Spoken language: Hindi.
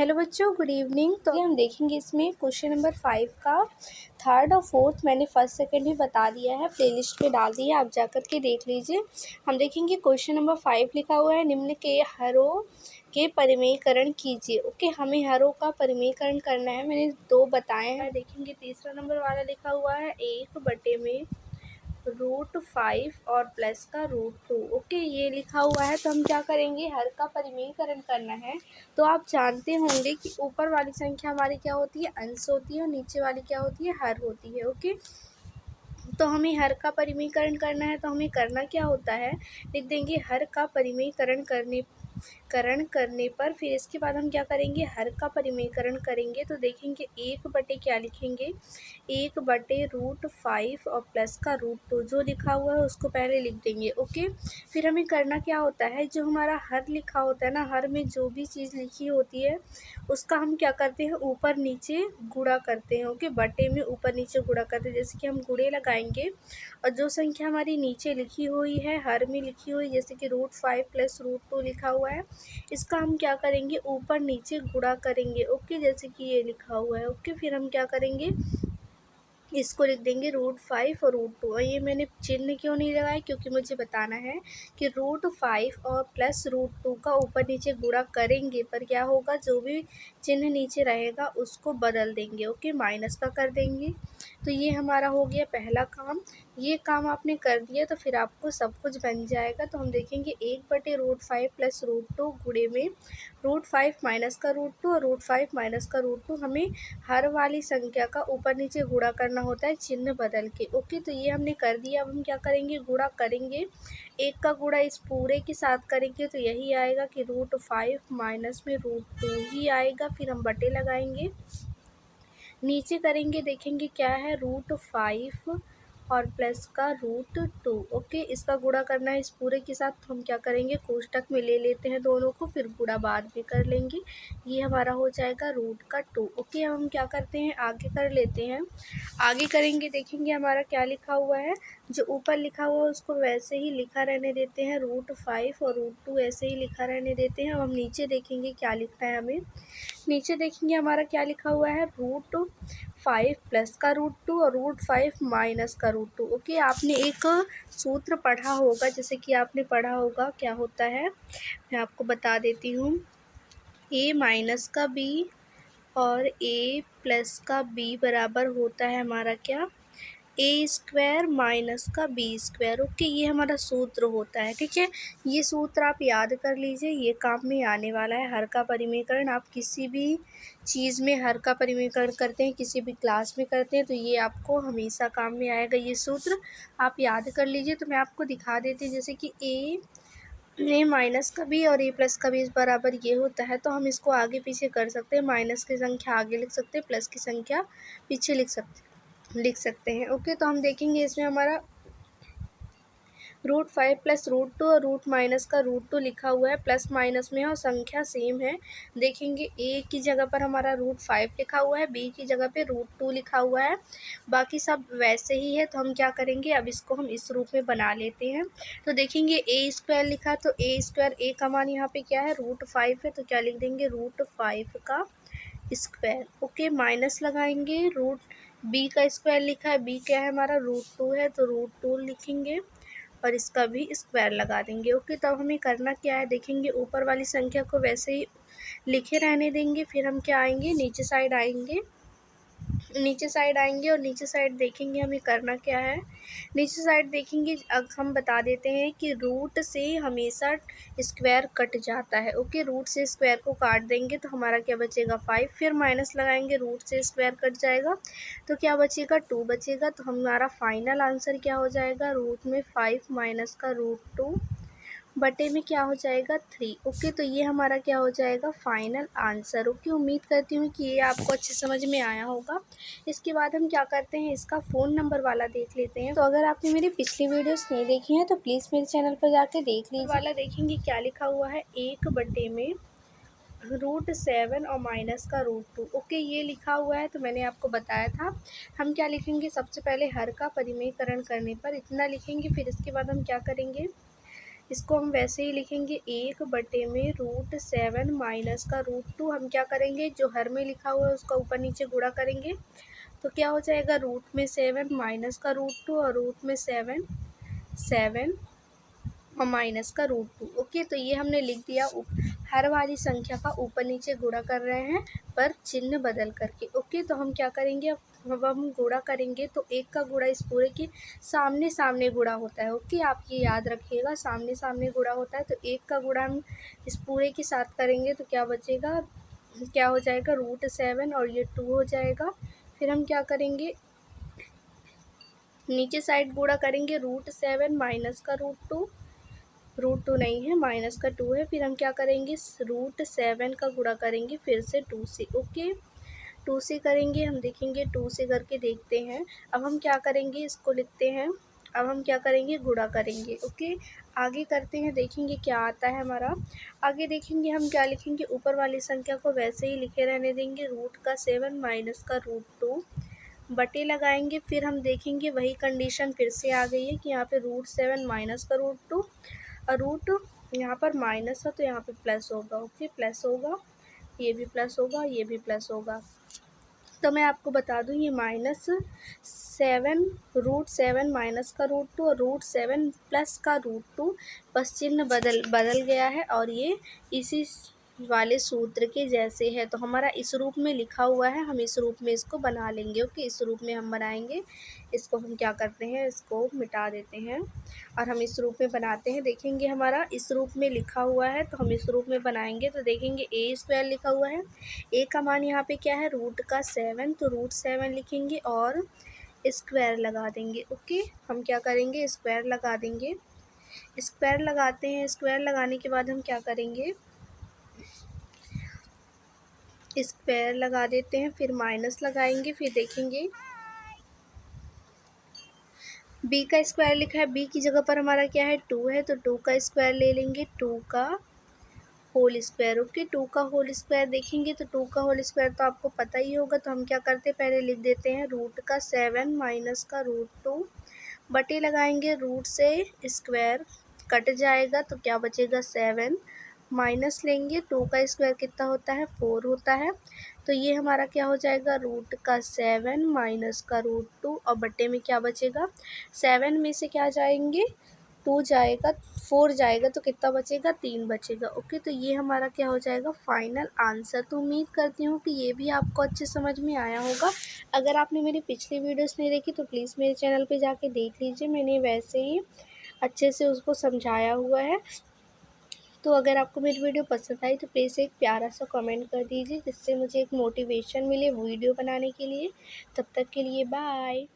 हेलो बच्चों, गुड इवनिंग। तो हम देखेंगे इसमें क्वेश्चन नंबर 5 का थर्ड और फोर्थ मैंने फर्स्ट सेकंड भी बता दिया है, प्लेलिस्ट पे डाल दिया, आप जाकर के देख लीजिए। हम देखेंगे क्वेश्चन नंबर 5 लिखा हुआ है, निम्न के हरों के परिमेयकरण कीजिए। ओके, हमें हरों का परिमेयकरण करना है, मैंने 2 बताए हैं। देखेंगे तीसरा नंबर वाला लिखा हुआ है 1/में √5 और प्लस का √2। ओके, ये लिखा हुआ है। तो हम क्या करेंगे, हर का परिमेयकरण करना है। तो आप जानते होंगे कि ऊपर वाली संख्या हमारी क्या होती है, अंश होती है, और नीचे वाली क्या होती है, हर होती है। ओके, तो हमें हर का परिमेयकरण करना है। तो हमें करना क्या होता है, लिख देंगे हर का परिमेयकरण करने पर फिर इसके बाद हम क्या करेंगे, हर का परिमेयकरण करेंगे। तो देखेंगे 1/, क्या लिखेंगे, 1/√5 और प्लस का √2 जो लिखा हुआ है उसको पहले लिख देंगे। ओके, फिर हमें करना क्या होता है, जो हमारा हर लिखा होता है ना, हर में जो भी चीज़ लिखी होती है उसका हम क्या करते हैं, ऊपर नीचे गुणा करते हैं। ओके, बटे में ऊपर नीचे गुणा करते हैं। जैसे कि हम गुणे लगाएंगे और जो संख्या हमारी नीचे लिखी हुई है, हर में लिखी हुई, जैसे कि √5 प्लस √2 लिखा हुआ है, इसका हम क्या करेंगे, ऊपर नीचे गुणा करेंगे। ओके, जैसे कि ये लिखा हुआ है। ओके, फिर हम क्या करेंगे, इसको लिख देंगे √5 और √2। और ये मैंने चिन्ह क्यों नहीं लगाया, क्योंकि मुझे बताना है कि √5 और प्लस √2 का ऊपर नीचे गुणा करेंगे पर क्या होगा, जो भी चिन्ह नीचे रहेगा उसको बदल देंगे। ओके, माइनस का कर देंगे। तो ये हमारा हो गया पहला काम। ये काम आपने कर दिया तो फिर आपको सब कुछ बन जाएगा। तो हम देखेंगे 1/√5 प्लस √2 गुणे में √5 माइनस का √2 और √5 माइनस का √2। हमें हर वाली संख्या का ऊपर नीचे गुणा करना होता है चिन्ह बदल के। ओके, तो ये हमने कर दिया। अब हम क्या करेंगे, गुणा करेंगे, एक का गुणा इस पूरे के साथ करेंगे तो यही आएगा कि √5 माइनस में √2 ही आएगा। फिर हम बटे लगाएंगे, नीचे करेंगे, देखेंगे क्या है, √5 और प्लस का √2। ओके, इसका गुणा करना है इस पूरे के साथ, तो हम क्या करेंगे, कोष्टक में ले लेते हैं दोनों को, फिर गुणा बाद में कर लेंगे। ये हमारा हो जाएगा √2। ओके, अब हम क्या करते हैं, आगे कर लेते हैं। आगे करेंगे, देखेंगे हमारा क्या लिखा हुआ है, जो ऊपर लिखा हुआ है उसको वैसे ही लिखा रहने देते हैं, √5 और √2 ऐसे ही लिखा रहने देते हैं। अब हम नीचे देखेंगे क्या लिखना है हमें, नीचे देखेंगे हमारा क्या लिखा हुआ है, √5 प्लस का √2 और √5 माइनस का √2। ओके, आपने एक सूत्र पढ़ा होगा, जैसे कि आपने पढ़ा होगा क्या होता है, मैं आपको बता देती हूँ। a माइनस का b और a प्लस का b बराबर होता है हमारा क्या, a² माइनस का b²। ओके, ये हमारा सूत्र होता है। ठीक है, ये सूत्र आप याद कर लीजिए, ये काम में आने वाला है। हर का परिमेयकरण आप किसी भी चीज़ में हर का परिमेयकरण करते हैं, किसी भी क्लास में करते हैं, तो ये आपको हमेशा काम में आएगा। ये सूत्र आप याद कर लीजिए। तो मैं आपको दिखा देती हूँ, जैसे कि a माइनस का b और a प्लस का b बराबर ये होता है, तो हम इसको आगे पीछे कर सकते हैं। माइनस की संख्या आगे लिख सकते हैं, प्लस की संख्या पीछे लिख सकते हैं। ओके, तो हम देखेंगे इसमें हमारा √5 प्लस √2 और रूट माइनस का √2 लिखा हुआ है, प्लस माइनस में है और संख्या सेम है। देखेंगे a की जगह पर हमारा √5 लिखा हुआ है, b की जगह पे √2 लिखा हुआ है, बाकी सब वैसे ही है। तो हम क्या करेंगे, अब इसको हम इस रूप में बना लेते हैं। तो देखेंगे a² लिखा, तो a² का मान यहाँ पे क्या है, √5 है, तो क्या लिख देंगे, √5 का स्क्वायर। ओके, माइनस लगाएंगे, b का स्क्वायर लिखा है, b क्या है हमारा, √2 है, तो √2 लिखेंगे और इसका भी स्क्वायर लगा देंगे। ओके, तब हमें करना क्या है, देखेंगे ऊपर वाली संख्या को वैसे ही लिखे रहने देंगे। फिर हम क्या आएंगे, नीचे साइड आएंगे, और नीचे साइड देखेंगे हमें करना क्या है। नीचे साइड देखेंगे, अब हम बता देते हैं कि रूट से हमेशा स्क्वायर कट जाता है। ओके, रूट से स्क्वायर को काट देंगे तो हमारा क्या बचेगा, 5। फिर माइनस लगाएंगे, रूट से स्क्वायर कट जाएगा तो क्या बचेगा, 2 बचेगा। तो हमारा फाइनल आंसर क्या हो जाएगा, रूट में 5 माइनस का √2 बटे में क्या हो जाएगा, 3। ओके, तो ये हमारा क्या हो जाएगा, फाइनल आंसर। ओके, उम्मीद करती हूँ कि ये आपको अच्छे समझ में आया होगा। इसके बाद हम क्या करते हैं, इसका फ़ोन नंबर वाला देख लेते हैं। तो अगर आपने मेरी पिछली वीडियोस नहीं देखी हैं तो प्लीज़ मेरे चैनल पर जाके देख लीजिए। वाला देखेंगे क्या लिखा हुआ है, 1/में √7 और माइनस का √2। ओके, ये लिखा हुआ है, तो मैंने आपको बताया था। हम क्या लिखेंगे, सबसे पहले हर का परिमेयकरण करने पर इतना लिखेंगे, फिर इसके बाद हम क्या करेंगे, इसको हम वैसे ही लिखेंगे 1/√7 माइनस का √2। हम क्या करेंगे, जो हर में लिखा हुआ है उसका ऊपर नीचे गुणा करेंगे तो क्या हो जाएगा, रूट में 7 माइनस का √2 और रूट में 7 7 और माइनस का √2। ओके, तो ये हमने लिख दिया। हर वाली संख्या का ऊपर नीचे गुणा कर रहे हैं पर चिन्ह बदल करके। ओके, तो हम क्या करेंगे, अब हम गुणा करेंगे तो एक का गुणा इस पूरे के सामने सामने गुणा होता है। ओके, आप ये याद रखिएगा, सामने सामने गुणा होता है। तो एक का गुणा हम इस पूरे के साथ करेंगे तो क्या बचेगा, क्या हो जाएगा, √7 और ये 2 हो जाएगा। फिर हम क्या करेंगे, नीचे साइड गुणा करेंगे, √7 माइनस का √2, √2 नहीं है, माइनस का 2 है। फिर हम क्या करेंगे, √7 का गुणा करेंगे फिर से 2 से। ओके, 2 से करेंगे, हम देखेंगे 2 से करके देखते हैं। अब हम क्या करेंगे, इसको लिखते हैं, अब हम क्या करेंगे, गुणा करेंगे। ओके, आगे करते हैं, देखेंगे क्या आता है हमारा। आगे देखेंगे हम क्या लिखेंगे, ऊपर वाली संख्या को वैसे ही लिखे रहने देंगे, √7 माइनस का √2 बटे लगाएंगे। फिर हम देखेंगे वही कंडीशन फिर से आ गई है कि यहाँ पे √7 माइनस का √2 और रूट यहाँ पर माइनस है तो यहाँ पे प्लस होगा। ओके, प्लस होगा, ये भी प्लस होगा, ये भी प्लस होगा। तो मैं आपको बता दूँ, ये -7 माइनस का √2 और √7 प्लस का √2, बस चिन्ह बदल गया है और ये इसी वाले सूत्र के जैसे है। तो हमारा इस रूप में लिखा हुआ है, हम इस रूप में इसको बना लेंगे। ओके, इस रूप में हम बनाएंगे। इसको हम क्या करते हैं, इसको मिटा देते हैं और हम इस रूप में बनाते हैं। देखेंगे हमारा इस रूप में लिखा हुआ है तो हम इस रूप में बनाएंगे तो देखेंगे a² लिखा हुआ है। a का मान यहाँ पे क्या है, √7, तो √7 लिखेंगे और स्क्वायर लगा देंगे। ओके, हम क्या करेंगे, स्क्वायर लगा देंगे। स्क्वायर लगाते हैं, स्क्वायर लगाने के बाद हम क्या करेंगे, स्क्वायर लगा देते हैं, फिर माइनस लगाएंगे। फिर देखेंगे b का स्क्वायर लिखा है, b की जगह पर हमारा क्या है, 2 है, तो 2 का स्क्वायर ले लेंगे, 2 का होल स्क्वायर। ओके, 2 का होल स्क्वायर देखेंगे तो 2 का होल स्क्वायर तो आपको पता ही होगा। तो हम क्या करते हैं, पहले लिख देते हैं √7 माइनस का √2 बटे लगाएंगे, रूट से स्क्वायर कट जाएगा तो क्या बचेगा, 7 माइनस लेंगे, 2 का स्क्वायर कितना होता है, 4 होता है। तो ये हमारा क्या हो जाएगा, √7 माइनस का √2 और बटे में क्या बचेगा, 7 में से क्या जाएंगे, 2 जाएगा, 4 जाएगा तो कितना बचेगा, 3 बचेगा। ओके, तो ये हमारा क्या हो जाएगा, फाइनल आंसर। तो उम्मीद करती हूँ कि ये भी आपको अच्छे समझ में आया होगा। अगर आपने मेरी पिछली वीडियोस नहीं देखी तो प्लीज़ मेरे चैनल पे जाके देख लीजिए, मैंने वैसे ही अच्छे से उसको समझाया हुआ है। तो अगर आपको मेरी वीडियो पसंद आई तो प्लीज़ एक प्यारा सा कमेंट कर दीजिए, जिससे मुझे एक मोटिवेशन मिले वीडियो बनाने के लिए। तब तक के लिए बाय।